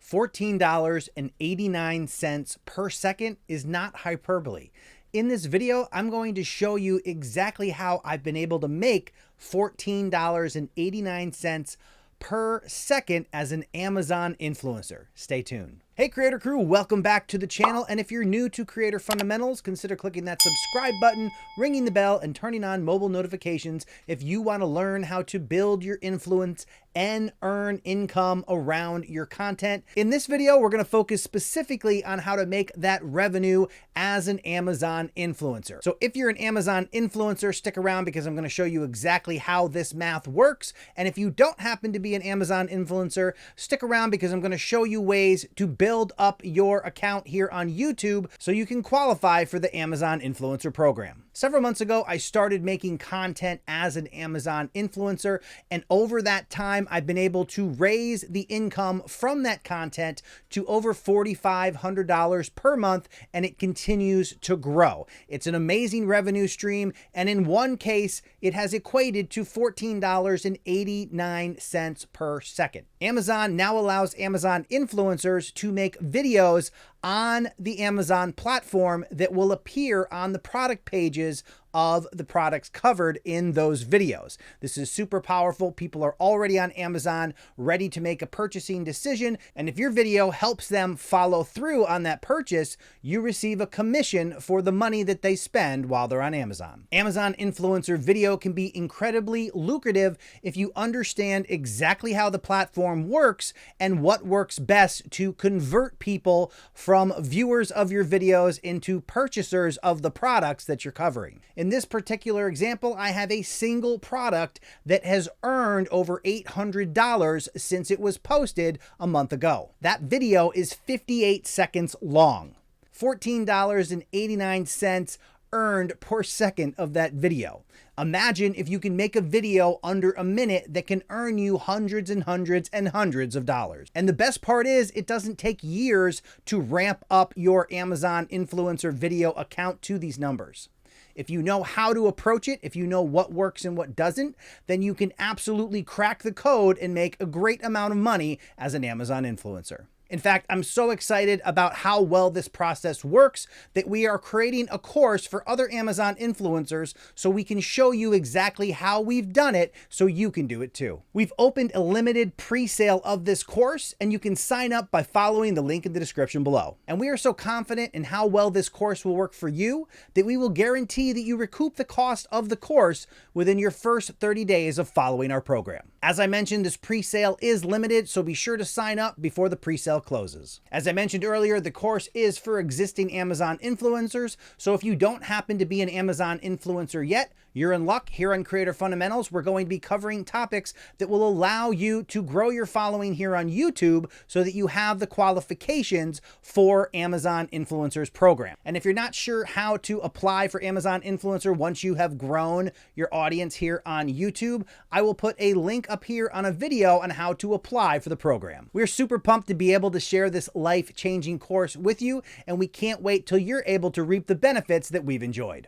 $14.89 per second is not hyperbole. In this video, I'm going to show you exactly how I've been able to make $14.89 per second as an Amazon influencer. Stay tuned. Hey Creator Crew, welcome back to the channel. And if you're new to Creator Fundamentals, consider clicking that subscribe button, ringing the bell, and turning on mobile notifications if you want to learn how to build your influence and earn income around your content. In this video, we're going to focus specifically on how to make that revenue as an Amazon influencer. So if you're an Amazon influencer, stick around because I'm going to show you exactly how this math works. And if you don't happen to be an Amazon influencer, stick around because I'm going to show you ways to build up your account here on YouTube so you can qualify for the Amazon Influencer Program. Several months ago, I started making content as an Amazon influencer, and over that time, I've been able to raise the income from that content to over $4,500 per month, and it continues to grow. It's an amazing revenue stream, and in one case, it has equated to $14.89 per second. Amazon now allows Amazon influencers to make videos on the Amazon platform that will appear on the product pages of the products covered in those videos. This is super powerful. People are already on Amazon, ready to make a purchasing decision. And if your video helps them follow through on that purchase, you receive a commission for the money that they spend while they're on Amazon. Amazon influencer video can be incredibly lucrative if you understand exactly how the platform works and what works best to convert people from viewers of your videos into purchasers of the products that you're covering. In this particular example, I have a single product that has earned over $800 since it was posted a month ago. That video is 58 seconds long. $14.89 earned per second of that video. Imagine if you can make a video under a minute that can earn you hundreds and hundreds and hundreds of dollars. And the best part is it doesn't take years to ramp up your Amazon influencer video account to these numbers. If you know how to approach it, if you know what works and what doesn't, then you can absolutely crack the code and make a great amount of money as an Amazon influencer. In fact, I'm so excited about how well this process works that we are creating a course for other Amazon influencers so we can show you exactly how we've done it so you can do it too. We've opened a limited pre-sale of this course, and you can sign up by following the link in the description below. And we are so confident in how well this course will work for you that we will guarantee that you recoup the cost of the course within your first 30 days of following our program. As I mentioned, this pre-sale is limited, so be sure to sign up before the pre-sale closes. As I mentioned earlier, the course is for existing Amazon influencers, so if you don't happen to be an Amazon influencer yet, you're in luck. Here on Creator Fundamentals, we're going to be covering topics that will allow you to grow your following here on YouTube so that you have the qualifications for Amazon Influencers Program. And if you're not sure how to apply for Amazon Influencer once you have grown your audience here on YouTube, I will put a link up here on a video on how to apply for the program. We're super pumped to be able to share this life-changing course with you, and we can't wait till you're able to reap the benefits that we've enjoyed.